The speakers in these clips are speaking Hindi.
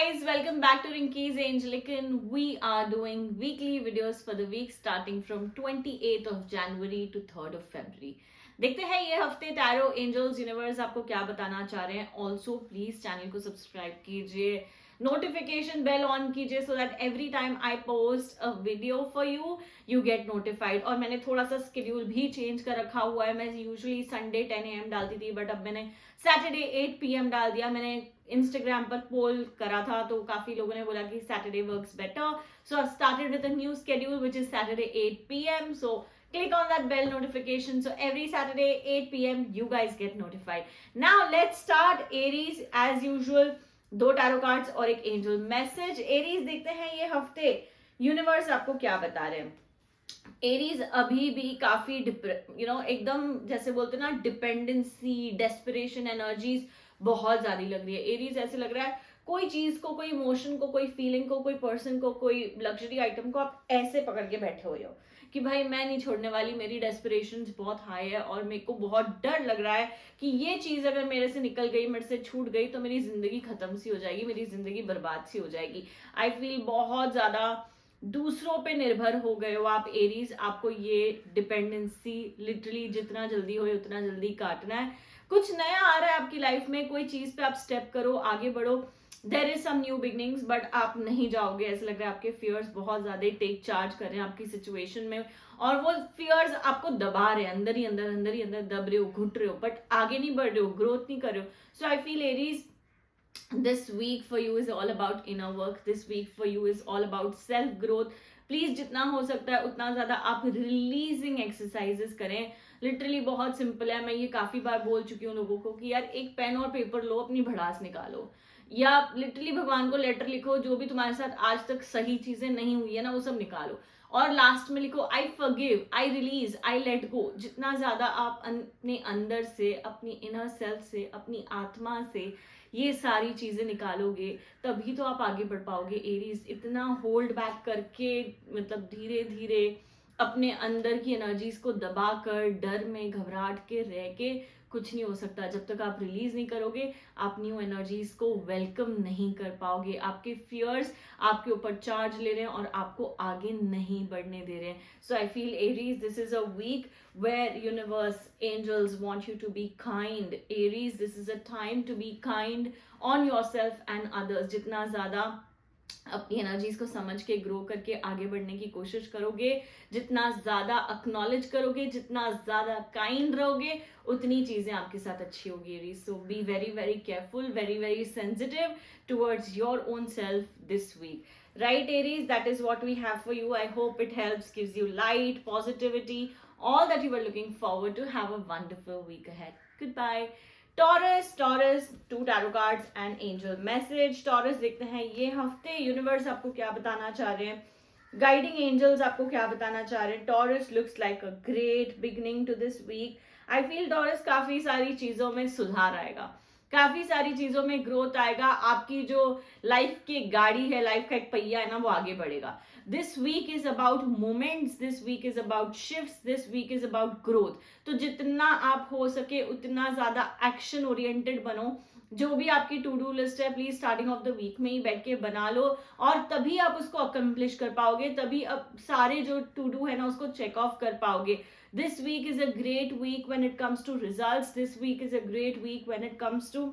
guys, welcome back to Rinky's Angelican. We are doing weekly videos for the week starting from 28th of January to 3rd of February. देखते हैं ये हफ्ते टैरो एंजल्स यूनिवर्स आपको क्या बताना चाह रहे हैं. ऑल्सो प्लीज चैनल को सब्सक्राइब कीजिए, नोटिफिकेशन बेल ऑन कीजिए so that every time I post a video for you you get notified. और मैंने थोड़ा सा स्केड्यूल भी चेंज कर रखा हुआ है. मैं यूजुअली संडे 10 AM डालती थी, बट अब मैंने सैटरडे 8 PM डाल दिया. मैंने इंस्टाग्राम पर पोल करा था तो काफी लोगों ने बोला कि Saturday works better, so I started with a new schedule which is Saturday 8 PM. So click on that bell notification so every Saturday 8 PM you guys get notified. Now let's start Aries as usual. 2 tarot cards और एक एंजल मैसेज. एरीज देखते हैं ये हफ्ते यूनिवर्स आपको क्या बता रहे हैं. एरीज अभी भी काफी एकदम जैसे बोलते हैं ना, डिपेंडेंसी, डेस्परेशन एनर्जीज बहुत ज्यादा लग रही है. एरीज ऐसे लग रहा है कोई चीज को, कोई इमोशन को, कोई फीलिंग को, कोई पर्सन को, कोई लग्जरी आइटम को आप ऐसे पकड़ के बैठे हुए हो कि भाई मैं नहीं छोड़ने वाली. मेरी डेस्परेशन बहुत हाई है और मेरे को बहुत डर लग रहा है कि ये चीज अगर मेरे से निकल गई, मेरे से छूट गई तो मेरी जिंदगी खत्म सी हो जाएगी, मेरी जिंदगी बर्बाद सी हो जाएगी. आई फील बहुत ज्यादा दूसरों पे निर्भर हो गए हो आप एरीज. आपको ये डिपेंडेंसी लिटरली जितना जल्दी हो उतना जल्दी काटना है. कुछ नया आ रहा है आपकी लाइफ में, कोई चीज पे आप स्टेप करो, आगे बढ़ो. There is some new beginnings, but आप नहीं जाओगे. ऐसा लग रहा है आपके फियर्स बहुत ज्यादा टेक चार्ज कर रहे हैं आपकी सिचुएशन में, और वो फियर्स आपको दबा रहे हैं. अंदर ही अंदर दब रहे हो, घुट रहे हो, बट आगे नहीं बढ़ रहे हो, ग्रोथ नहीं कर रहे हो. So I feel Aries, this week for you is all about inner work. This week for you is all about self growth. Please जितना हो सकता है उतना ज्यादा आप रिलीजिंग एक्सरसाइजेस करें. लिटरली बहुत सिंपल है. मैं ये काफी बार बोल चुकी हूँ लोगों को कि यार एक पेन और पेपर लो, अपनी भड़ास निकालो, या लिटरली भगवान को लेटर लिखो. जो भी तुम्हारे साथ आज तक सही चीजें नहीं हुई है ना, वो सब निकालो, और लास्ट में लिखो I forgive, I release, I let go. जितना ज्यादा आप अपने अंदर से, अपनी इनर सेल्फ से, अपनी आत्मा से ये सारी चीजें निकालोगे तभी तो आप आगे बढ़ पाओगे. एरीज इतना होल्ड बैक करके, मतलब धीरे धीरे अपने अंदर की एनर्जीज को दबाकर, डर में, घबराहट के रह के कुछ नहीं हो सकता. जब तक आप रिलीज नहीं करोगे, आप न्यू एनर्जीज को वेलकम नहीं कर पाओगे. आपके फियर्स आपके ऊपर चार्ज ले रहे हैं और आपको आगे नहीं बढ़ने दे रहे हैं. So I feel Aries, this is a week where universe angels want you to be kind. Aries, this is a time to be kind on yourself and others. जितना ज्यादा अपनी एनर्जीज को समझ के ग्रो करके आगे बढ़ने की कोशिश करोगे, जितना ज्यादा अक्नॉलेज करोगे, जितना ज्यादा काइंड रहोगे, उतनी चीजें आपके साथ अच्छी होगी Aries. So be very very careful, very very sensitive towards your own self this week. Right, Aries, that is what we have for you. I hope it helps, gives you light, positivity, all that you were looking forward to. Have a wonderful week ahead. Goodbye. Taurus, 2 tarot cards and angel message. Taurus देखते हैं ये हफ्ते यूनिवर्स आपको क्या बताना चाह रहे हैं, गाइडिंग एंजल्स आपको क्या बताना चाह रहे हैं. Taurus looks like a great beginning to this week. I feel Taurus काफी सारी चीजों में सुधार आएगा, काफी सारी चीजों में ग्रोथ आएगा. आपकी जो लाइफ की गाड़ी है, लाइफ का एक पहिया है ना, वो आगे बढ़ेगा. This week is about moments, this week is about shifts, this week is about growth. तो जितना आप हो सके उतना ज्यादा एक्शन ओरिएंटेड बनो. जो भी आपकी टू डू लिस्ट है, please starting off the week में ही बैठ के बना लो, और तभी आप उसको अकम्प्लिश कर पाओगे. तभी अब सारे जो टू डू है ना, उसको चेक ऑफ कर पाओगे. This week is a great week when it comes to results. This week is a great week when it comes to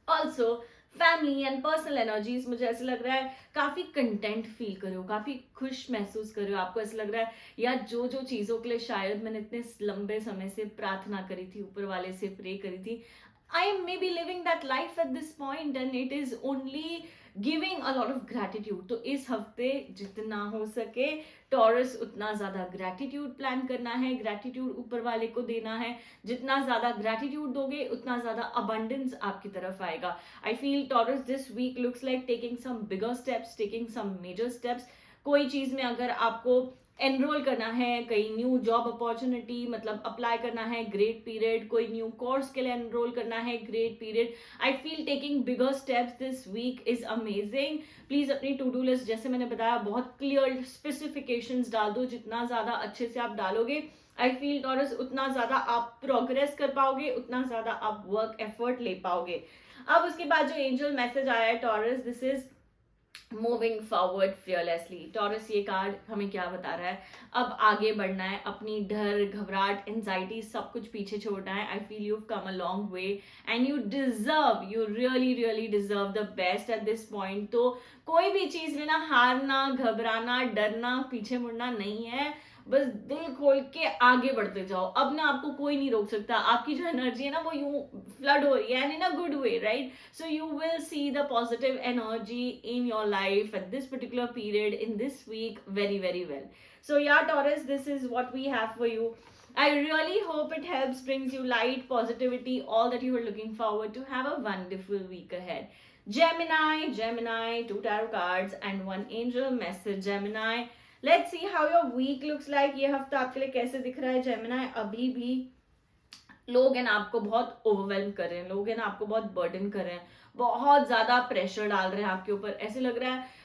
also family and personal energies. मुझे ऐसा लग रहा है काफी कंटेंट फील कर रहे हो, काफी खुश महसूस कर रहे हो. आपको ऐसा लग रहा है यार जो जो चीजों के लिए शायद मैंने इतने लंबे समय से प्रार्थना करी थी, ऊपर वाले से प्रे करी थी, I am maybe living that life at this point and it is only giving a lot of gratitude. तो इस हफ्ते जितना हो सके टॉरस उतना ज्यादा ग्रैटिट्यूड प्लान करना है, ग्रैटिट्यूड ऊपर वाले को देना है. जितना ज्यादा ग्रैटिट्यूड दोगे उतना ज्यादा अबंडेंस आपकी तरफ आएगा. I feel Taurus this week looks like taking some bigger steps, taking some major steps. कोई चीज में अगर आपको एनरोल करना है, कहीं न्यू जॉब अपॉर्चुनिटी मतलब अप्लाई करना है, ग्रेट पीरियड. कोई न्यू कोर्स के लिए एनरोल करना है, great period. I feel taking bigger steps this week is amazing. Please अपनी टू डू लिस्ट, जैसे मैंने बताया, बहुत क्लियर स्पेसिफिकेशंस डाल दो. जितना ज्यादा अच्छे से आप डालोगे, आई फील टॉरस, उतना ज्यादा आप प्रोग्रेस कर पाओगे, उतना ज्यादा आप वर्क एफर्ट ले पाओगे. अब उसके बाद जो एंजल मैसेज आया है taurus, this is moving forward fearlessly. Taurus ये कार्ड हमें क्या बता रहा है, अब आगे बढ़ना है, अपनी डर घबराहट एंजाइटी सब कुछ पीछे छोड़ना है। I feel you come a long way and you really really deserve the best at this point. तो कोई भी चीज में ना हारना, घबराना, डरना, पीछे मुड़ना नहीं है, बस दिल खोल के आगे बढ़ते जाओ। अब ना आपको कोई नहीं रोक सकता, आपकी जो एनर्जी है ना वो यूं फ्लड हो रही है and in a good way, right? So you will see the positive energy in your life at this particular period in this week very very well. So yeah, Taurus, this is what we have for you. I really hope it helps, brings you light, positivity, all that you were looking forward to. Have a wonderful week ahead. Gemini, 2 tarot cards and 1 angel message. Gemini, let's see how your week looks like. ये हफ्ता आपके लिए कैसे दिख रहा है Gemini? अभी भी लोग हैं ना आपको बहुत ओवरवेलम कर रहे हैं, लोग हैं ना आपको बहुत बर्डन कर रहे हैं, बहुत ज्यादा प्रेशर डाल रहे हैं आपके ऊपर। ऐसे लग रहा है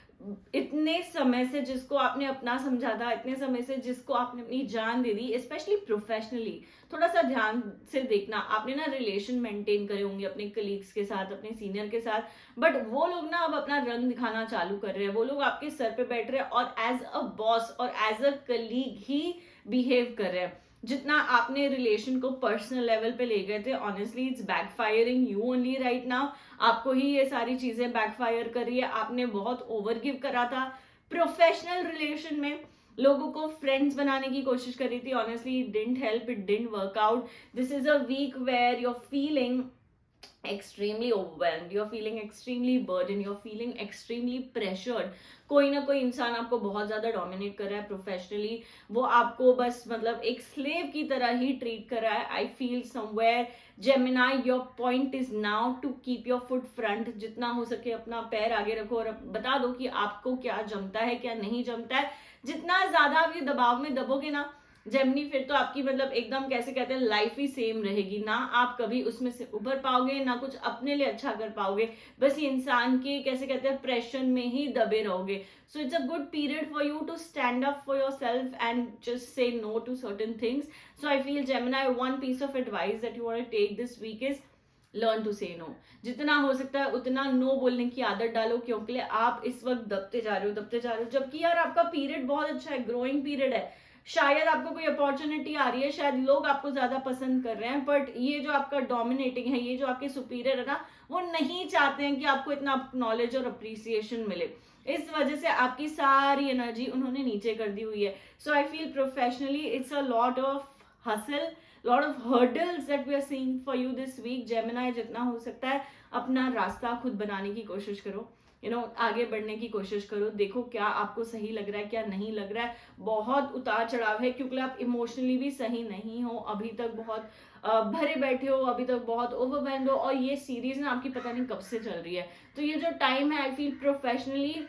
इतने समय से जिसको आपने अपना समझा था, इतने समय से जिसको आपने अपनी जान दे दी, स्पेशली प्रोफेशनली, थोड़ा सा ध्यान से देखना। आपने ना रिलेशन मेंटेन करे होंगे अपने कलीग्स के साथ, अपने सीनियर के साथ, बट वो लोग ना अब अपना रंग दिखाना चालू कर रहे हैं। वो लोग आपके सर पे बैठ रहे हैं और एज अ बॉस और एज अ कलीग ही बिहेव कर रहे हैं। जितना आपने रिलेशन को पर्सनल लेवल पे ले गए थे, honestly it's backfiring you only right now. आपको ही ये सारी चीजें बैकफायर कर रही है। आपने बहुत ओवर गिव करा था प्रोफेशनल रिलेशन में, लोगों को फ्रेंड्स बनाने की कोशिश करी थी, honestly it didn't help, it didn't work out. This is a week where you're feeling extremely overwhelmed, you're feeling extremely burdened, you're feeling extremely pressured. कोई ना कोई इंसान आपको बहुत ज्यादा डोमिनेट कर रहा है प्रोफेशनली, वो आपको बस मतलब एक स्लेव की तरह ही ट्रीट कर रहा है। I feel somewhere Gemini your point is now to keep your foot front. जितना हो सके अपना पैर आगे रखो और बता दो कि आपको क्या जमता है क्या नहीं जमता है। जितना ज्यादा आप ये दबाव में दबोगे ना जेमिनी, फिर तो आपकी मतलब एकदम कैसे कहते हैं लाइफ ही सेम रहेगी ना, आप कभी उसमें से उभर पाओगे ना कुछ अपने लिए अच्छा कर पाओगे, बस ये इंसान के कैसे कहते हैं प्रेशर में ही दबे रहोगे। So it's a good period for you to stand up for your self and just say no to certain things. So I feel Gemini, one piece of advice that you want to take this week is learn to say no. जितना हो सकता है उतना नो बोलने की आदत डालो, क्योंकि आप इस वक्त दबते जा रहे हो, जबकि यार आपका पीरियड बहुत अच्छा है, ग्रोइंग पीरियड है, शायद आपको कोई अपॉर्चुनिटी आ रही है, शायद लोग आपको ज्यादा पसंद कर रहे हैं, बट ये जो आपका डोमिनेटिंग है, ये जो आपके सुपीरियर है ना, वो नहीं चाहते हैं कि आपको इतना नॉलेज और अप्रिसिएशन मिले। इस वजह से आपकी सारी एनर्जी उन्होंने नीचे कर दी हुई है. So I feel professionally it's a lot of hustle, lot of hurdles that we are seeing for you this week. Gemini, जितना हो सकता है अपना रास्ता खुद बनाने की कोशिश करो, आगे बढ़ने की कोशिश करो, देखो क्या आपको सही लग रहा है क्या नहीं लग रहा है. बहुत उतार चढ़ाव है क्योंकि आप इमोशनली भी सही नहीं हो, अभी तक बहुत भरे बैठे हो, अभी तक बहुत ओवरवेल्म्ड हो, और ये सीरीज ना आपकी पता नहीं कब से चल रही है. तो ये जो टाइम है, आई फील प्रोफेशनली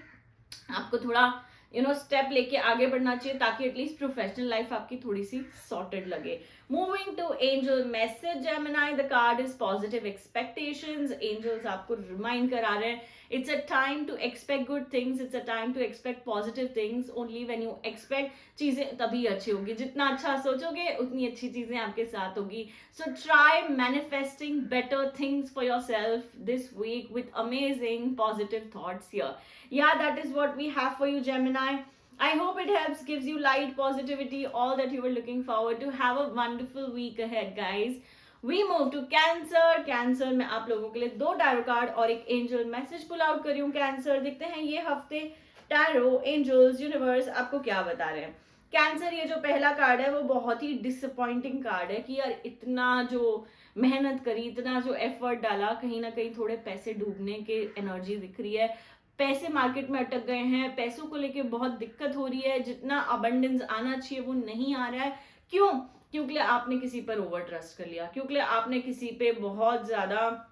आपको थोड़ा स्टेप लेके आगे बढ़ना चाहिए, ताकि एटलीस्ट प्रोफेशनल लाइफ आपकी थोड़ी सी सॉर्टेड लगे. Moving to angel message Gemini, the card is positive expectations. Angels आपको रिमाइंड करा रहे हैं it's a time to expect good things, it's a time to expect positive things. only when you expect, चीजें तभी अच्छी होगी, जितना अच्छा सोचोगे उतनी अच्छी चीजें आपके साथ होगी. so try manifesting better things for yourself this week with amazing positive thoughts here. yeah, that is what we have for you Gemini. I hope it helps, gives you light, positivity, all that you were looking forward to. have a wonderful week ahead guys. We move to cancer. Cancer में आप लोगों के लिए 2 टैरो कार्ड और एक एंजल मैसेज पुल आउट करी हूँ. कैंसर, देखते हैं ये हफ्ते टैरो, एंजल्स, यूनिवर्स आपको क्या बता रहे हैं. कैंसर, ये जो पहला कार्ड है वो बहुत ही डिसअपॉइंटिंग कार्ड है कि यार इतना जो मेहनत करी, इतना जो एफर्ट डाला, कहीं ना कहीं थोड़े पैसे डूबने के एनर्जी दिख रही है. पैसे मार्केट में अटक गए हैं, पैसों को लेके बहुत दिक्कत हो रही है, जितना अबंडेंस आना चाहिए वो नहीं आ रहा है. क्यों? क्योंकि आपने किसी पर ओवर ट्रस्ट कर लिया, क्योंकि आपने किसी पे बहुत ज्यादा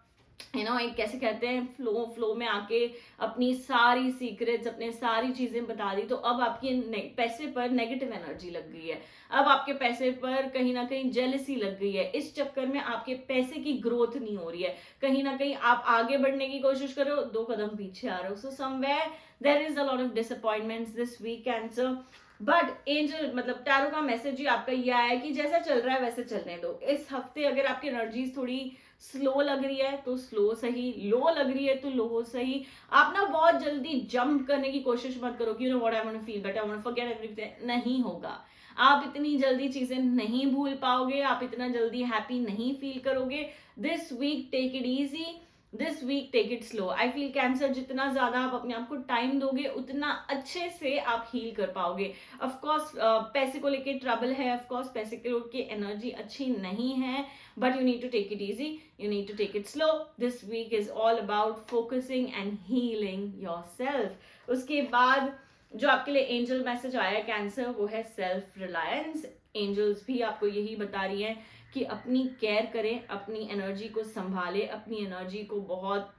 एक कैसे कहते हैं फ्लो में आके अपनी सारी सीक्रेट्स, अपने सारी चीजें बता दी. तो अब आपकी पैसे पर नेगेटिव एनर्जी लग गई है, अब आपके पैसे पर कहीं ना कहीं जेलसी लग गई है. इस चक्कर में आपके पैसे की ग्रोथ नहीं हो रही है, कहीं ना कहीं आप आगे बढ़ने की कोशिश करो, 2 कदम पीछे आ रहे हो. So somewhere there is a lot of disappointments this week Cancer. But angel मतलब टैरो का मैसेज ही आपका यह है कि जैसा चल रहा है वैसे चलने दो. इस हफ्ते अगर आपकी एनर्जीज थोड़ी स्लो लग रही है तो स्लो सही, लो लग रही है तो लो सही। आप ना बहुत जल्दी जंप करने की कोशिश मत करो कि you know what, I want to feel better, I want to forget everything. नहीं होगा। आप इतनी जल्दी चीजें नहीं भूल पाओगे, आप इतना जल्दी हैप्पी नहीं फील करोगे। This week take it easy, this week take it slow. I feel Cancer, जितना ज्यादा आप अपने आप को टाइम दोगे उतना अच्छे से आप हील कर पाओगे। ऑफकोर्स पैसे को लेके ट्रबल है, ऑफकोर्स पैसे को लेके एनर्जी अच्छी नहीं है, but you need to take it easy, you need to take it slow. This week is all about focusing and healing your self. उसके बाद जो आपके लिए एंजल मैसेज आया है कैंसर, वो है सेल्फ रिलायंस। एंजल्स भी आपको यही बता रही हैं कि अपनी केयर करें, अपनी एनर्जी को संभालें, अपनी एनर्जी को बहुत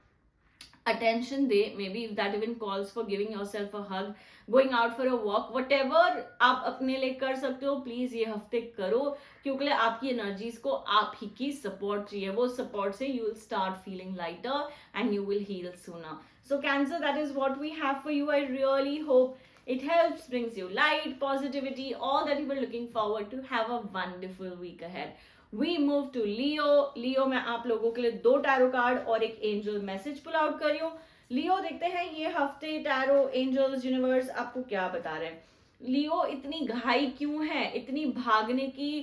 attention they. May be if that even calls for giving your self a hug, going out for a walk, what ever आप अपने लिए कर सकते हो प्लीज ये हफ्ते करो, क्योंकि आपकी एनर्जीज को आप ही की सपोर्ट चाहिए। वो सपोर्ट से you will start feeling lighter and you will heal sooner. So Cancer, that is what we have for you. I really hope it helps, brings you light, positivity, all that you were looking forward to. Have a wonderful week ahead. We move to Leo. Leo मैं आप लोगों के लिए 2 टैरो कार्ड और एक एंजल मैसेज पुल आउट कर रही हूँ। लियो, देखते हैं ये हफ्ते टैरो, एंजल्स, यूनिवर्स आपको क्या बता रहे हैं। लियो, इतनी घाई क्यों है, इतनी भागने की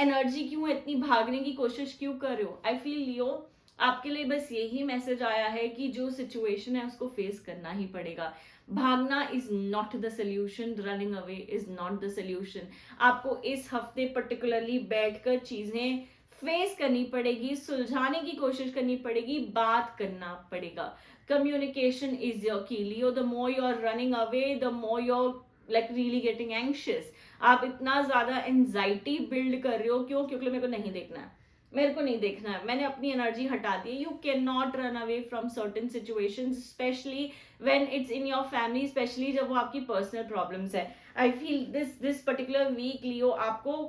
एनर्जी क्यों है, इतनी भागने की कोशिश क्यों कर रहे हो। आई फील लियो, आपके लिए बस यही मैसेज आया है कि जो सिचुएशन है उसको फेस करना ही पड़ेगा। भागना is not the solution, running away is not the solution. आपको इस हफ्ते पर्टिकुलरली बैठकर चीजें फेस करनी पड़ेगी, सुलझाने की कोशिश करनी पड़ेगी, बात करना पड़ेगा। Communication is your key. Leo, the more you are running away, the more you are like really getting anxious. आप इतना ज्यादा एंजाइटी बिल्ड कर रहे हो, क्यों? क्योंकि मेरे को नहीं देखना है, मेरे को नहीं देखना है, मैंने अपनी एनर्जी हटा दी है। You can not run away from certain situations, specially when it's in your family, specially जब वो आपकी पर्सनल प्रॉब्लम्स है। I feel this particular week Leo, आपको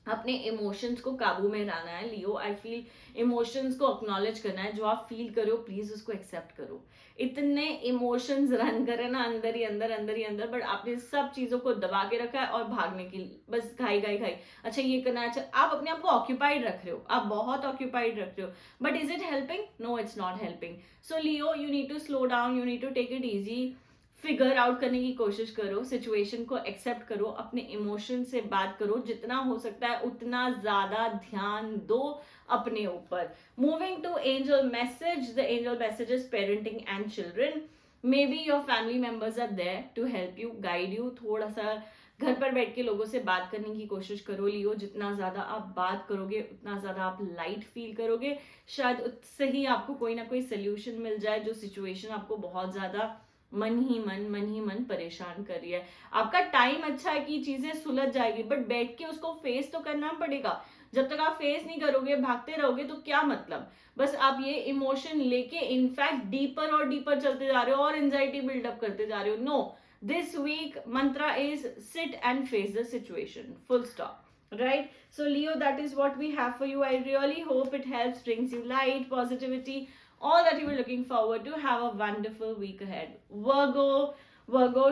अपने इमोशंस को काबू में लाना है। लियो, आई फील इमोशंस को एक्नॉलेज करना है। जो आप फील करो प्लीज उसको एक्सेप्ट करो। इतने इमोशंस रन करे ना अंदर ही अंदर, अंदर ही अंदर, बट आपने सब चीजों को दबा के रखा है और भागने की बस घाई घाई घाई। अच्छा ये करना, अच्छा आप अपने आप को ऑक्यूपाइड रख रहे हो, आप बहुत ऑक्यूपाइड रख रहे हो, but is it helping? No, it's not helping. So Leo, you need to slow down, you need to take it easy, figure out करने की कोशिश करो, सिचुएशन को एक्सेप्ट करो, अपने इमोशन से बात करो, जितना हो सकता है उतना ज्यादा ध्यान दो अपने ऊपर। Moving to angel message, the angel message is parenting and children. Maybe your family members are there to help you, guide you. थोड़ा सा घर पर बैठ के लोगों से बात करने की कोशिश करो लियो। जितना ज्यादा आप बात करोगे उतना ज्यादा आप लाइट फील करोगे, शायद उससे ही आपको कोई ना कोई सोल्यूशन मिल जाए जो सिचुएशन आपको बहुत ज्यादा मन ही मन परेशान कर रही है। आपका टाइम अच्छा है कि चीजें सुलझ जाएगी, बट बैठ के उसको फेस तो करना पड़ेगा। जब तक आप फेस नहीं करोगे, भागते रहोगे तो क्या मतलब। बस आप ये इमोशन लेके इनफैक्ट डीपर और डीपर चलते जा रहे हो और एंजाइटी बिल्डअप करते जा रहे हो। No, this week mantra is sit and face the situation, full stop. Right? So Leo, that is what we have for you. I really hope it helps, brings you light, positivity, all that you were looking forward to. Have a wonderful week ahead. Virgo,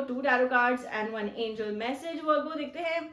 2 tarot cards and 1 angel message. Virgo, देखते हैं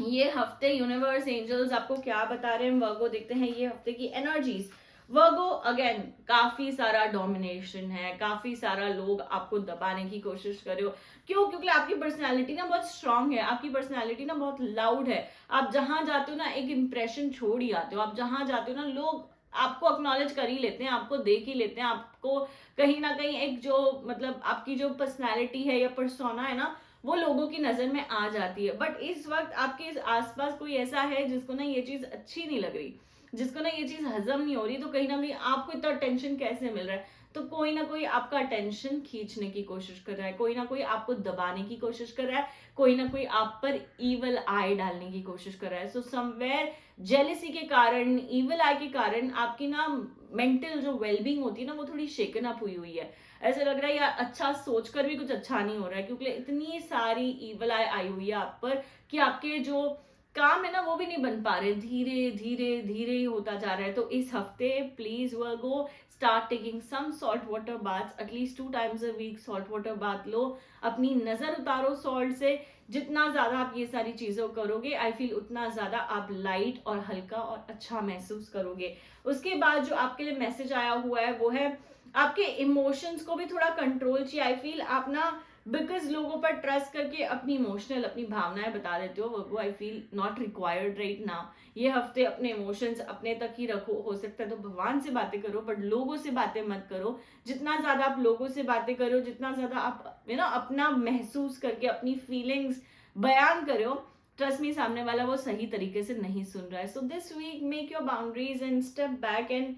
ये हफ्ते यूनिवर्स, एंजल्स आपको क्या बता रहे हैं। वर्गो, देखते हैं ये हफ्ते की एनर्जीज। वर्गो, अगेन काफी सारा डोमिनेशन है, काफी सारा लोग आपको दबाने की कोशिश कर रहे हो। क्यों? क्योंकि आपकी पर्सनालिटी ना बहुत स्ट्रांग है, आपकी पर्सनालिटी ना बहुत लाउड है। आप जहां जाते हो ना एक इंप्रेशन छोड़ ही आते हो। आप जहां जाते हो ना लोग आपको एक्नॉलेज कर ही लेते हैं, आपको देख ही लेते हैं, आपको कहीं ना कहीं एक जो मतलब आपकी जो पर्सनालिटी है या पर्सोना है ना, वो लोगों की नजर में आ जाती है। बट इस वक्त आपके आसपास कोई ऐसा है जिसको ना ये चीज अच्छी नहीं लग रही, जिसको ना ये चीज हजम नहीं हो रही, तो कहीं ना कहीं आपको इतना टेंशन कैसे मिल रहा है। तो कोई ना कोई आपका अटेंशन खींचने की कोशिश कर रहा है, कोई ना कोई आपको दबाने की कोशिश कर रहा है, कोई ना कोई आप पर ईवल आई डालने की कोशिश कर रहा है। सो समवेयर जेलिसी के कारण, ईवल आई के कारण आपकी ना मेंटल जो वेलबींग होती है ना वो थोड़ी शेकन अप हुई है। ऐसा लग रहा है यार अच्छा सोचकर भी कुछ अच्छा नहीं हो रहा है, क्योंकि इतनी सारी ईवल आई आई हुई है आप पर कि आपके जो काम है ना वो भी नहीं बन पा रहे, धीरे धीरे धीरे ही होता जा रहा है। तो इस हफ्ते please Virgo start taking some salt water bath, at least 2 times a week salt water bath लो, अपनी नजर उतारो सॉल्ट से, जितना ज्यादा आप ये सारी चीजों करोगे आई फील उतना ज्यादा आप लाइट और हल्का और अच्छा महसूस करोगे। उसके बाद जो आपके लिए मैसेज आया हुआ है वो है आपके इमोशंस को भी थोड़ा कंट्रोल चाहिए। आई फील आप ना बिकॉज लोगों पर ट्रस्ट करके अपनी इमोशनल अपनी भावनाएं बता देते हो, वो I feel not required right now. ये हफ्ते अपने इमोशंस अपने तक ही रखो, हो सकता है तो भगवान से बातें करो बट लोगों से बातें मत करो। जितना ज्यादा आप लोगों से बातें करो, जितना ज्यादा आप अपना महसूस करके अपनी फीलिंग्स बयान करो, ट्रस्ट मी सामने वाला वो सही तरीके से नहीं सुन रहा है। So this week make your boundaries and step back and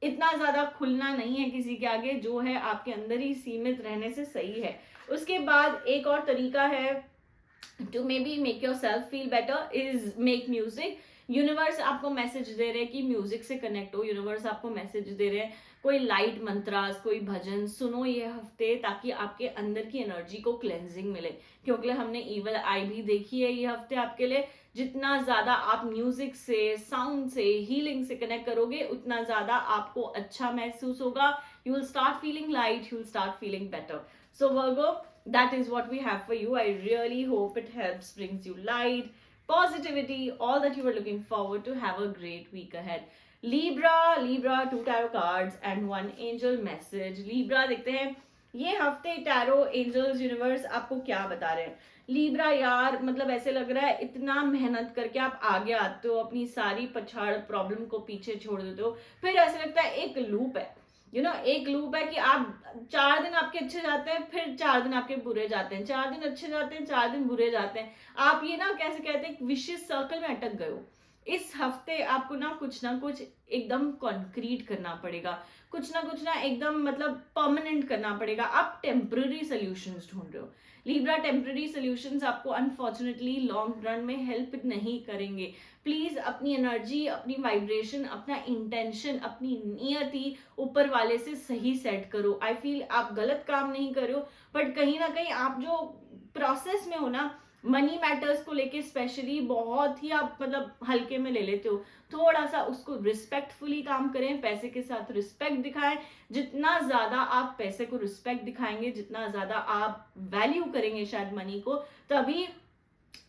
इतना ज्यादा खुलना नहीं है किसी के आगे, जो है आपके अंदर ही सीमित रहने से सही है। उसके बाद एक और तरीका है to maybe make your self feel better is make music. Universe आपको मैसेज दे रहे हैं कि म्यूजिक से कनेक्ट हो। यूनिवर्स आपको मैसेज दे रहे हैं कोई लाइट मंत्रास, कोई भजन सुनो ये हफ्ते, ताकि आपके अंदर की एनर्जी को क्लेंजिंग मिले। क्योंकि हमने इवल आई भी देखी है ये हफ्ते आपके लिए। जितना ज्यादा आप म्यूजिक से, साउंड से, हीलिंग से कनेक्ट करोगे उतना ज्यादा आपको अच्छा महसूस होगा। You will start feeling light, you will start feeling better. So Virgo, that is what we have for you. I really hope it helps, brings you light, positivity, all that you were looking forward to. Have a great week ahead. Libra, 2 tarot cards and 1 angel message. Libra देखते हैं ये हफ्ते टैरो एंजल्स यूनिवर्स आपको क्या बता रहे हैं। लीब्रा यार, मतलब ऐसे लग रहा है इतना मेहनत करके आप आगे आते हो, अपनी सारी पछाड़ प्रॉब्लम को पीछे छोड़ देते हो, फिर ऐसे लगता है एक लूप है, एक लूप है कि आप 4 दिन आपके अच्छे जाते हैं, फिर 4 दिन आपके बुरे जाते हैं, 4 दिन अच्छे जाते हैं, 4 दिन बुरे जाते हैं। आप ये ना कैसे कहते हैं विशियस सर्कल में अटक गए हो। इस हफ्ते आपको ना कुछ एकदम कॉन्क्रीट करना पड़ेगा, कुछ ना एकदम मतलब परमानेंट करना पड़ेगा। आप टेम्पररी सोल्यूशंस ढूंढ रहे हो लीब्रा। टेम्पररी सोल्यूशंस आपको अनफॉर्चुनेटली लॉन्ग रन में हेल्प नहीं करेंगे। प्लीज अपनी एनर्जी, अपनी वाइब्रेशन, अपना इंटेंशन, अपनी नियति ऊपर वाले से सही सेट करो। आई फील आप गलत काम नहीं कर रहे हो, बट कहीं ना कहीं आप जो प्रोसेस में हो ना, मनी मैटर्स को लेके स्पेशली बहुत ही आप मतलब हल्के में ले लेते हो। थोड़ा सा उसको रिस्पेक्टफुली काम करें, पैसे के साथ रिस्पेक्ट दिखाएं। जितना ज्यादा आप पैसे को रिस्पेक्ट दिखाएंगे, जितना ज्यादा आप वैल्यू करेंगे शायद मनी को, तभी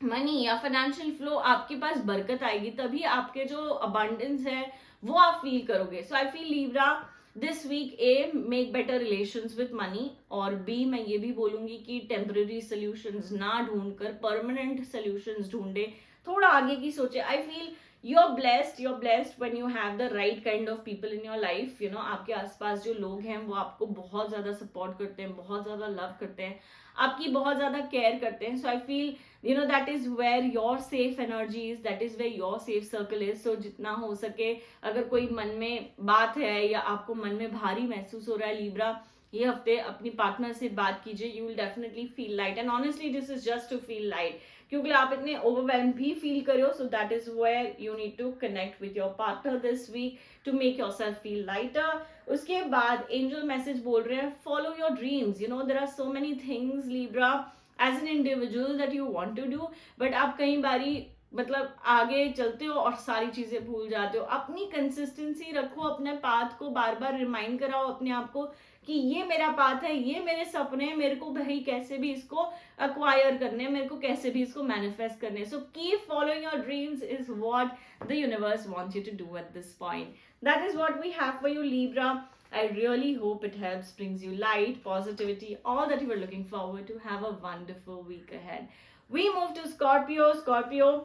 मनी या फाइनेंशियल फ्लो आपके पास बरकत आएगी, तभी आपके जो अबंडेंस है वो आप फील करोगे। So I feel Libra this week A make better relations with money, और बी मैं ये भी बोलूंगी कि टेम्पररी सोल्यूशंस ना ढूंढकर परमानेंट सोल्यूशंस ढूंढे, थोड़ा आगे की सोचे। I feel you're blessed when you have the right kind of people in your life. आपके आसपास जो लोग हैं वो आपको बहुत ज्यादा सपोर्ट करते हैं, बहुत ज्यादा लव करते हैं, आपकी बहुत ज्यादा केयर करते हैं। So I feel that is where your safe energy is, that is where your safe circle is. So जितना हो सके, अगर कोई मन में बात है या आपको मन में भारी महसूस हो रहा है लीब्रा, ये हफ्ते अपनी पार्टनर से बात कीजिए। You will definitely feel light, and honestly this is just to feel light, क्योंकि आप इतने ओवरवेल्म भी फील करे हो। So that is where you need to connect with your partner this week to make yourself feel lighter. उसके बाद एंजल मैसेज बोल रहे हैं follow your dreams. There are so many things Libra as an individual that you want to do, but आप कई बारी मतलब आगे चलते हो और सारी चीजें भूल जाते हो। अपनी कंसिस्टेंसी रखो, अपने पाथ को बार बार रिमाइंड कराओ अपने आप को कि ये मेरा पाथ है, ये मेरे सपने हैं, मेरे को भाई कैसे भी इसको अक्वायर करने, मेरे को कैसे भी इसको मैनिफेस्ट करने। So keep following your dreams is what the universe wants you to do at this point. That is what we have for you Libra. I really hope it helps, brings you light, positivity, all that you were looking forward to. Have a wonderful week ahead. We move to Scorpio.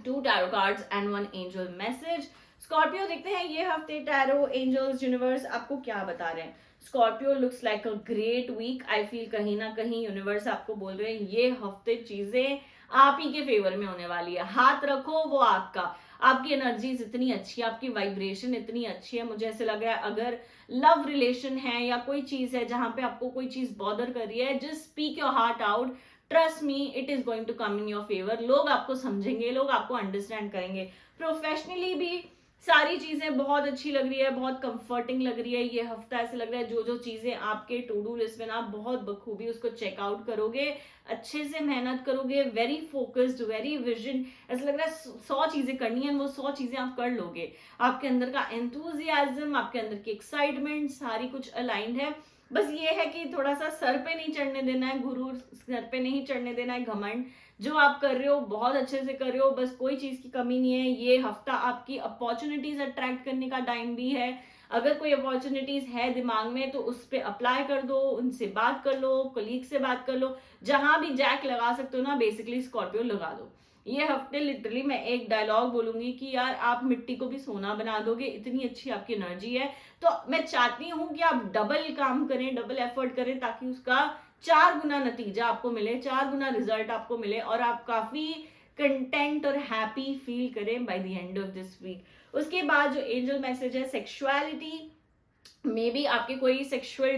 2 tarot cards and 1 angel message. Scorpio देखते हैं ये हफ्ते टैरो एंजल्स यूनिवर्स आपको क्या बता रहे हैं। Scorpio looks like a great week. I feel कहीं ना कहीं यूनिवर्स आपको बोल रहे हैं ये हफ्ते चीजें आप ही के फेवर में होने वाली है। हाथ रखो वो आपका, आपकी एनर्जीज इतनी अच्छी है, आपकी वाइब्रेशन इतनी अच्छी है। मुझे ऐसे लग रहा है अगर लव रिलेशन है या कोई चीज है जहां पे आपको कोई चीज बॉदर कर रही है, just speak your heart out, trust me it is going to come in your favour. लोग आपको समझेंगे, लोग आपको अंडरस्टैंड करेंगे। प्रोफेशनली भी सारी चीजें बहुत अच्छी लग रही है, बहुत कंफर्टिंग लग रही है ये हफ्ता। ऐसे लग रहा है जो चीजें आपके टू डू लिस्ट में ना, आप बहुत बखूबी उसको चेकआउट करोगे, अच्छे से मेहनत करोगे, वेरी फोकस्ड, वेरी विजन। ऐसा लग रहा है 100 चीजें करनी है, वो 100 चीजें आप कर लोगे। आपके अंदर का एंथुजियाज्म, आपके अंदर की एक्साइटमेंट, सारी कुछ अलाइंड है। बस ये है कि थोड़ा सा सर पे नहीं चढ़ने देना है गुरूर, सर पे नहीं चढ़ने देना है घमंड। जो आप कर रहे हो बहुत अच्छे से कर रहे हो, बस कोई चीज की कमी नहीं है। ये हफ्ता आपकी अपॉर्चुनिटीज अट्रैक्ट करने का टाइम भी है। अगर कोई अपॉर्चुनिटीज है दिमाग में तो उस पर अप्लाई कर दो, उनसे बात कर लो, कलीग से बात कर लो, जहां भी जैक लगा सकते हो ना बेसिकली स्कॉर्पियो लगा दो। ये हफ्ते लिटरली मैं एक डायलॉग बोलूंगी कि यार आप मिट्टी को भी सोना बना दोगे, इतनी अच्छी आपकी एनर्जी है। तो मैं चाहती हूं कि आप डबल काम करें, डबल एफर्ट करें, ताकि उसका 4 गुना नतीजा आपको मिले, 4 गुना रिजल्ट आपको मिले और आप काफी कंटेंट और हैप्पी फील करें by the end of this week. उसके बाद जो एंजल मैसेज है, सेक्सुअलिटी मे बी आपके कोई सेक्सुअल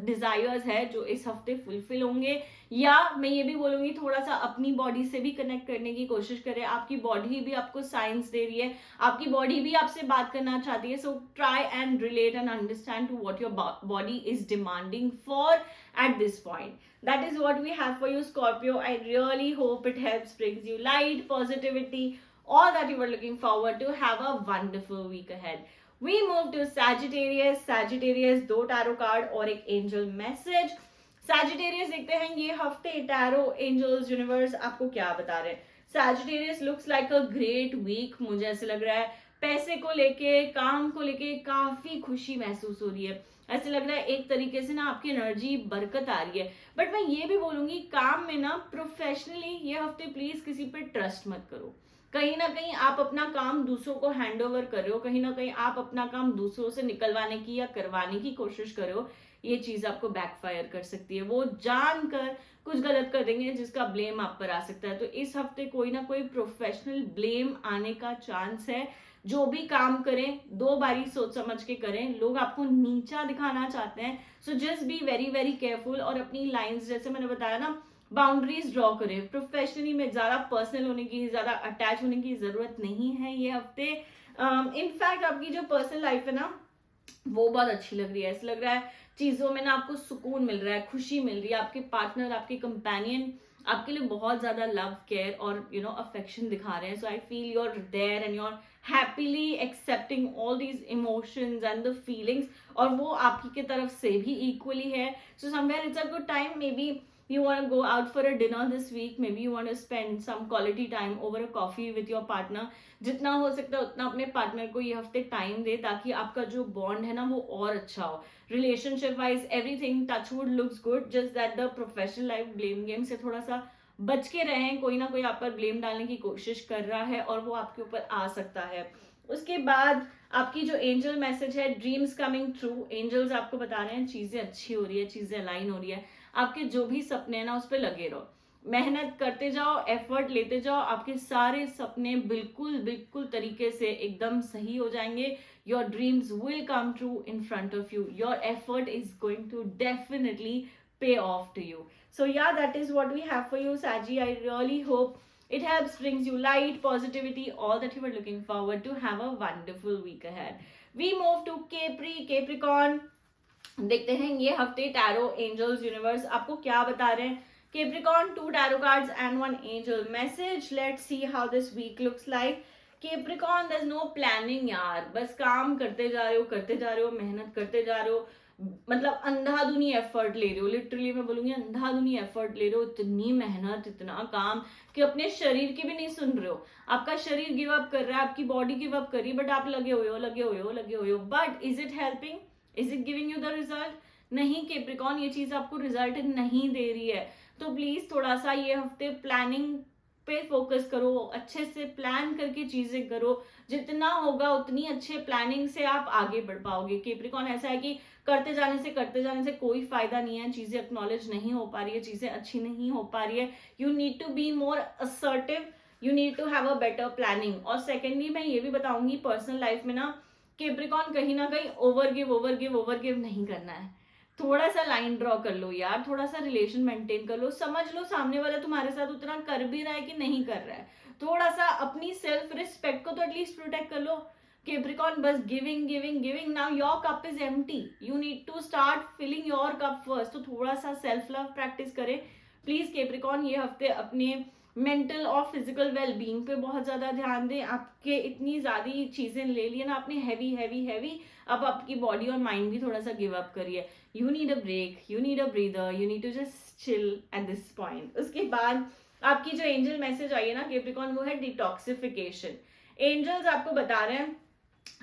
डिजायर्स है जो इस हफ्ते फुलफिल होंगे, या मैं ये भी बोलूंगी थोड़ा सा अपनी बॉडी से भी कनेक्ट करने की कोशिश करें। आपकी बॉडी भी आपको साइंस दे रही है, आपकी बॉडी भी आपसे बात करना चाहती है। So try and relate and understand to what your body is demanding for at this point. That is what we have for you, Scorpio. I really hope it helps, brings you light, positivity, all that you were looking forward to. Have a wonderful week ahead. We move to Sagittarius. Sagittarius, 2 tarot card और एक एंजल मैसेज। Sagittarius देखते हैं ये हफ्ते टैरो, एंजल्स, यूनिवर्स आपको क्या बता रहे हैं। Sagittarius looks like a great week। मुझे ऐसे लग रहा है पैसे को लेके, काम को लेके काफी खुशी महसूस हो रही है। ऐसे लग रहा है एक तरीके से ना आपकी एनर्जी बरकत आ रही है। बट मैं ये भी बोलूंगी काम में ना प्रोफेशनली ये हफ्ते प्लीज किसी पे ट्रस्ट मत करो। कहीं ना कहीं आप अपना काम दूसरों को हैंड ओवर कर रहे हो, कहीं ना कहीं आप अपना काम दूसरों से निकलवाने की या करवाने की कोशिश कर रहे हो। ये चीज आपको बैकफायर कर सकती है, वो जानकर कुछ गलत कर देंगे जिसका ब्लेम आप पर आ सकता है। तो इस हफ्ते कोई ना कोई प्रोफेशनल ब्लेम आने का चांस है। जो भी काम करें 2 बारी सोच समझ के करें, लोग आपको नीचा दिखाना चाहते हैं। So just be very very careful और अपनी लाइंस, जैसे मैंने बताया ना, बाउंड्रीज ड्रॉ करें। प्रोफेशनली में ज्यादा पर्सनल होने की, ज्यादा अटैच होने की जरूरत नहीं है ये हफ्ते। इनफैक्ट आपकी जो पर्सनल लाइफ है ना वो बहुत अच्छी लग रही है। ऐसा लग रहा है चीजों में ना आपको सुकून मिल रहा है, खुशी मिल रही है। आपके पार्टनर, आपके कंपेनियन आपके लिए बहुत ज्यादा लव, केयर और अफेक्शन दिखा रहे हैं। So I feel you are there and you are happily accepting all these emotions and the feelings, और वो आपकी की तरफ से भी इक्वली है। So somewhere it's a good time. Maybe you want to go out for a dinner this week, maybe you want to spend some quality time over a coffee with your partner। जितना हो सकता है उतना अपने पार्टनर को ये हफ्ते टाइम दे, ताकि आपका जो बॉन्ड है ना वो और अच्छा हो। Relationship wise everything touchwood looks good, just that the professional life blame game से थोड़ा सा बच के रहें। कोई ना कोई आप पर ब्लेम डालने की कोशिश कर रहा है और वो आपके ऊपर आ सकता है। उसके बाद आपकी जो एंजल मैसेज है, ड्रीम्स कमिंग ट्रू। एंजल्स आपको बता रहे हैं चीजें अच्छी हो रही है, चीजें अलाइन हो रही है। आपके जो भी सपने हैं ना उस पर लगे रहो, मेहनत करते जाओ, एफर्ट लेते जाओ, आपके सारे सपने बिल्कुल बिल्कुल तरीके से एकदम सही हो जाएंगे। Your dreams will come true in front of you. Your effort is going to definitely pay off to you. So yeah, that is what we have for you, Saji. I really hope it helps, brings you light, positivity, all that you were looking forward to. Have a wonderful week ahead. We move to Capricorn. देखते हैं ये हफ्ते टैरो, एंजल्स, यूनिवर्स आपको क्या बता रहे हैं। Capricorn, 2 tarot cards and 1 angel message. Let's see how this week looks like. Capricorn, there's no planning यार, बस काम करते जा रहे हो, करते जा रहे हो, मेहनत करते जा रहे हो, मतलब अंधाधुनी एफर्ट ले रहे हो। लिटरली मैं बोलूंगी अंधाधुनी एफर्ट ले रहे हो, इतनी मेहनत, इतना काम कि अपने शरीर की भी नहीं सुन रहे हो। आपका शरीर गिव अप कर रहा है, आपकी बॉडी गिव अप कर रही है, बट आप लगे हुए हो, लगे हुए हो, लगे हुए हो। But is it helping? Is it giving you the result? नहीं Capricorn, ये चीज आपको रिजल्ट नहीं दे रही है। तो प्लीज थोड़ा सा ये हफ्ते प्लानिंग पे फोकस करो, अच्छे से प्लान करके चीजें करो। जितना होगा उतनी अच्छे प्लानिंग से आप आगे बढ़ पाओगे। Capricorn ऐसा है कि करते जाने से कोई फायदा नहीं है, चीजें एक्नॉलेज नहीं हो पा रही है, चीजें अच्छी नहीं हो पा रही है। You need to be more assertive, you need to have a better planning. और सेकेंडली मैं ये भी बताऊंगी पर्सनल लाइफ में ना Capricorn कहीं ना कहीं ओवर गिव नहीं करना है। थोड़ा सा लाइन ड्रॉ कर लो यार, थोड़ा सा रिलेशन मेंटेन कर लो, समझ लो सामने वाला तुम्हारे साथ उतना कर भी रहा है कि नहीं कर रहा है। थोड़ा सा अपनी सेल्फ रिस्पेक्ट को तो एटलीस्ट प्रोटेक्ट कर लो। Capricorn, बस giving, now your cup is empty, you need to start filling your cup first. तो थोड़ा सा सेल्फ लव प्रैक्टिस करें प्लीज Capricorn। ये हफ्ते अपने मेंटल और फिजिकल वेलबींग पे बहुत ज़्यादा ध्यान दें। आपके इतनी ज़्यादा चीज़ें ले ली ना आपने, हैवी हैवी हैवी, अब आपकी बॉडी और माइंड भी थोड़ा सा गिव अप करिए। You need a break, you need a breather, you need to just chill at this point. उसके बाद आपकी जो एंजल मैसेज आई है ना कैप्रिकॉर्न, वो है डिटॉक्सिफिकेशन। एंजल्स आपको बता रहे हैं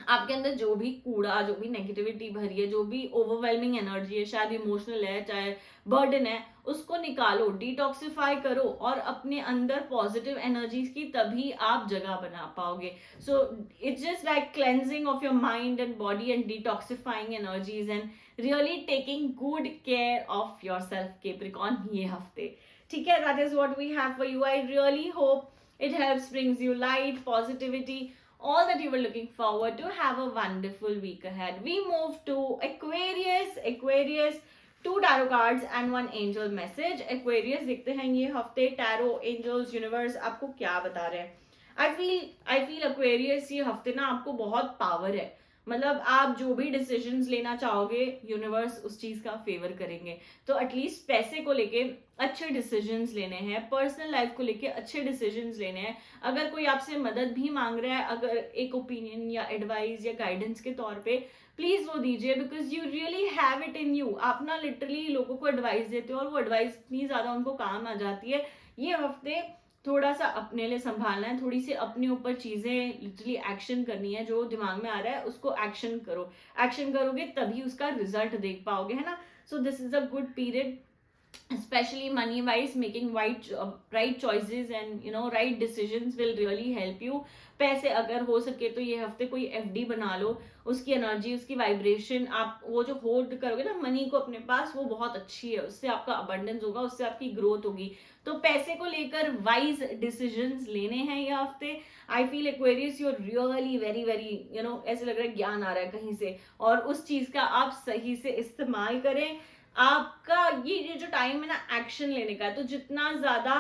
आपके अंदर जो भी कूड़ा, जो भी नेगेटिविटी भरी है, जो भी ओवरवेलमिंग एनर्जी है, शायद इमोशनल है, चाहे बर्डन है, उसको निकालो, डिटॉक्सिफाई करो और अपने अंदर पॉजिटिव एनर्जीज की तभी आप जगह बना पाओगे। So it's just like cleansing of your mind and body and detoxifying energies and really taking good care of your self Capricorn ये हफ्ते। ठीक है, that is what we have for you. I really hope it helps, brings you light, positivity, all that you were looking forward to. Have a wonderful week ahead. We move to Aquarius. Aquarius, 2 tarot cards and 1 angel message. Aquarius देखते हैं ये हफ्ते टैरो, एंजल्स, यूनिवर्स आपको क्या बता रहे हैं। आई फील Aquarius ये हफ्ते ना आपको बहुत पावर है। मतलब आप जो भी डिसीजंस लेना चाहोगे यूनिवर्स उस चीज का फेवर करेंगे। तो एटलीस्ट पैसे को लेके अच्छे डिसीजंस लेने हैं, पर्सनल लाइफ को लेके अच्छे डिसीजंस लेने हैं। अगर कोई आपसे मदद भी मांग रहा है, अगर एक ओपिनियन या एडवाइस या गाइडेंस के तौर पे, प्लीज वो दीजिए, because you really have it in you. आप ना लिटरली लोगों को एडवाइस देते हो और वो एडवाइस इतनी ज्यादा उनको काम आ जाती है। ये हफ्ते थोड़ा सा अपने लिए संभालना है, थोड़ी सी अपने ऊपर चीजें लिटरली एक्शन करनी है। जो दिमाग में आ रहा है उसको एक्शन करो, एक्शन करोगे तभी उसका रिजल्ट देख पाओगे, है ना। So this is a good period, especially money wise. Making right choices and right decisions will really help you. पैसे अगर हो सके तो ये हफ्ते कोई एफडी बना लो, उसकी एनर्जी, उसकी वाइब्रेशन, आप वो जो होल्ड करोगे ना मनी को अपने पास, वो बहुत अच्छी है। उससे आपका अबंडेंस होगा, उससे आपकी ग्रोथ होगी। तो पैसे को लेकर वाइज डिसीजंस लेने हैं ये हफ्ते। I feel Aquarius you are really very very ऐसे लग रहा है ज्ञान आ रहा है कहीं से, और उस चीज का आप सही से इस्तेमाल करें। आपका ये जो टाइम है ना एक्शन लेने का है, तो जितना ज्यादा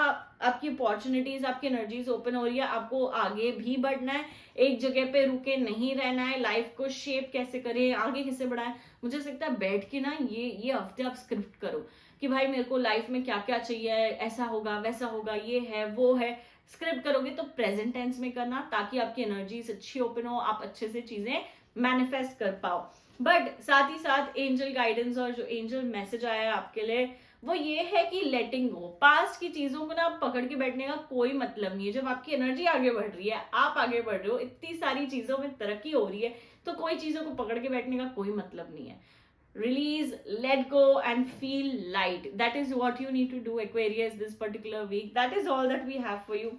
आपकी अपॉर्चुनिटीज, आपकी एनर्जीज ओपन हो रही है, आपको आगे भी बढ़ना है, एक जगह पे रुके नहीं रहना है। लाइफ को शेप कैसे करें, आगे कैसे बढ़ाएं, मुझे लगता है बैठ के ना ये हफ्ते आप स्क्रिप्ट करो कि भाई मेरे को लाइफ में क्या क्या चाहिए, ऐसा होगा वैसा होगा, ये है वो है। स्क्रिप्ट करोगे तो प्रेजेंट टेंस में करना, ताकि आपकी एनर्जीज अच्छी ओपन हो, आप अच्छे से चीजें मैनिफेस्ट कर पाओ। बट साथ ही साथ एंजल गाइडेंस और जो एंजल मैसेज आया है आपके लिए, वो ये है कि लेटिंग गो। पास्ट की चीजों को ना आप पकड़ के बैठने का कोई मतलब नहीं है। जब आपकी एनर्जी आगे बढ़ रही है, आप आगे बढ़ रहे हो, इतनी सारी चीजों में तरक्की हो रही है, तो कोई चीजों को पकड़ के बैठने का कोई मतलब नहीं है। Release, let go and feel light. That is what you need to do, Aquarius, this particular week. That is all that we have for you.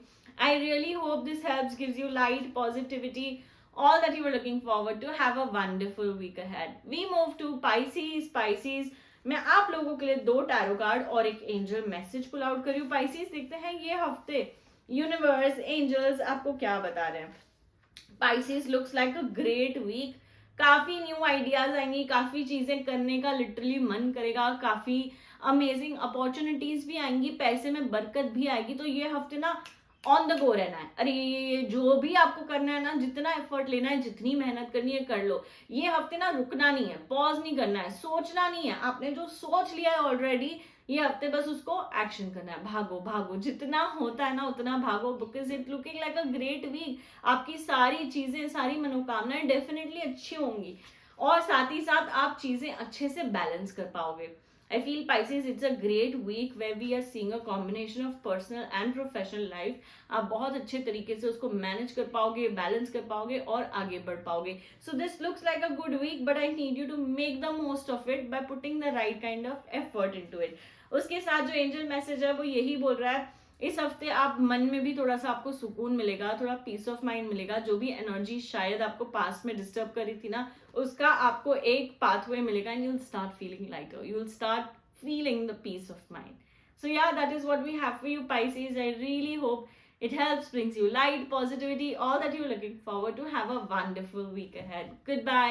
I really hope this helps, gives you light, positivity, all that you were looking forward to. Have a wonderful week ahead. We move to Pisces. Pisces, मैं आप लोगों के लिए 2 टैरो कार्ड और एक एंजल मैसेज पुल आउट करी हूँ। Pisces, देखते हैं ये हफ्ते यूनिवर्स, एंजल्स आपको क्या बता रहे हैं। Pisces looks like a great week. काफी न्यू आइडियाज आएंगी, काफी चीजें करने का लिटरली मन करेगा, काफी अमेजिंग अपॉर्चुनिटीज भी आएंगी, पैसे में बरकत भी आएगी। तो ये हफ्ते ना ऑन द गो रहना है। अरे ये जो भी आपको करना है ना, जितना एफर्ट लेना है, जितनी मेहनत करनी है कर लो। ये हफ्ते ना रुकना नहीं है, पॉज नहीं करना है, सोचना नहीं है। आपने जो सोच लिया है ऑलरेडी, ये हफ्ते बस उसको एक्शन करना है। भागो भागो, जितना होता है ना उतना भागो, because it looking like a great week. आपकी सारी चीजें, सारी मनोकामनाएं डेफिनेटली अच्छी होंगी, और साथ ही साथ आप चीजें अच्छे से बैलेंस कर पाओगे। I feel Pisces, it's a great week where we are seeing a combination of personal and professional life. आप बहुत अच्छे तरीके से उसको मैनेज कर पाओगे, बैलेंस कर पाओगे और आगे बढ़ पाओगे। So this looks like a good week, but I need you to make the most of it by putting the right kind of effort into it. उसके साथ जो एंजल मैसेज है वो यही बोल रहा है, इस हफ्ते आप मन में भी थोड़ा सा आपको सुकून मिलेगा, थोड़ा पीस ऑफ माइंड मिलेगा। जो भी एनर्जी शायद आपको पास्ट में डिस्टर्ब करी थी ना, उसका आपको एक पाथवे मिलेगा, and you will start feeling lighter, you will start feeling the peace of mind. So yeah, that is what we have for you Pisces. I really hope it helps, brings you light, positivity, all that you're looking forward to. Have a wonderful week ahead. Goodbye.